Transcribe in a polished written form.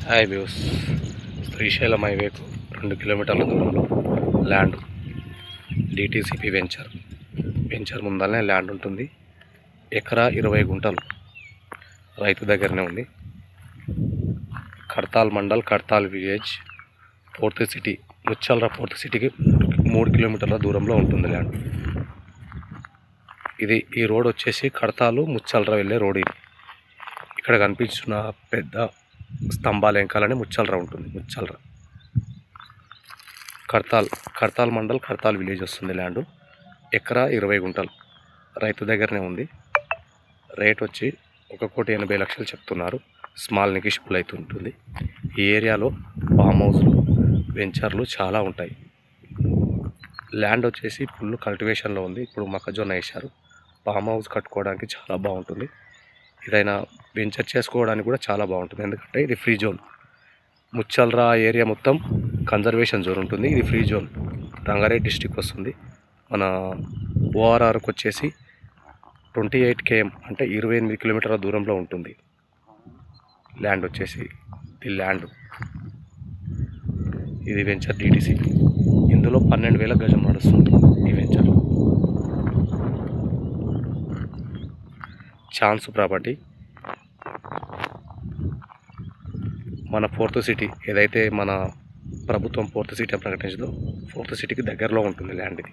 Hi views. Srisailam హైవేకు 2 కిలోమీటర్ల దూరంలో land DTCP venture ముందరనే ల్యాండ్ ఉంటుంది. ఎకరా 20 గుంటలు రైతు దగ్గరనే ఉంది. Kadthal mandal, Kadthal village, fourth city, Mucharla fourth సిటీకి 3 కిలోమీటర్ల దూరంలో ఉంటుంది ల్యాండ్. ఈ రోడ్ వచ్చేసి కడతాలు ముచ్చల్రా వెళ్ళే రోడ్. ఇది ఇక్కడ కనిపించిన పెద్ద స్తంభాల వెంకాలనే ముచ్చల్రా ఉంటుంది. కడతాల్ మండల్, కడతాల్ విలేజ్ వస్తుంది ల్యాండ్. ఎకరా 20 గుంటలు రైతు దగ్గరనే ఉంది. రేట్ వచ్చి 1,80,00,000 చెప్తున్నారు. స్మాల్ నెగిషియబుల్ అయితే ఉంటుంది. ఈ ఏరియాలో ఫామ్ హౌస్లు, వెంచర్లు చాలా ఉంటాయి. ల్యాండ్ వచ్చేసి ఫుల్ కల్టివేషన్లో ఉంది. ఇప్పుడు మొక్కజొన్న వేశారు. ఫామ్ హౌస్ కట్టుకోవడానికి చాలా బాగుంటుంది. ఏదైనా వెంచర్ చేసుకోవడానికి కూడా చాలా బాగుంటుంది. ఎందుకంటే ఇది ఫ్రీ జోన్. ముచ్చల్రా ఏరియా మొత్తం కన్జర్వేషన్ జోన్ ఉంటుంది. ఇది ఫ్రీ జోన్, రంగారెడ్డి డిస్టిక్ వస్తుంది. మన ఓఆర్ఆర్కి వచ్చేసి 28 km అంటే 28 కిలోమీటర్ల దూరంలో ఉంటుంది ల్యాండ్ వచ్చేసి. ఇది వెంచర్ డిటీసీపీ. ఇందులో 12,000 గజం నడుస్తుంది ఈ వెంచర్. Chance property. మన ఫోర్త్ సిటీ ఏదైతే మన ప్రభుత్వం ఫోర్త్ సిటీ ప్రకటించదో, ఫోర్త్ సిటీకి దగ్గరలో ఉంటుంది ల్యాండ్ ఇది.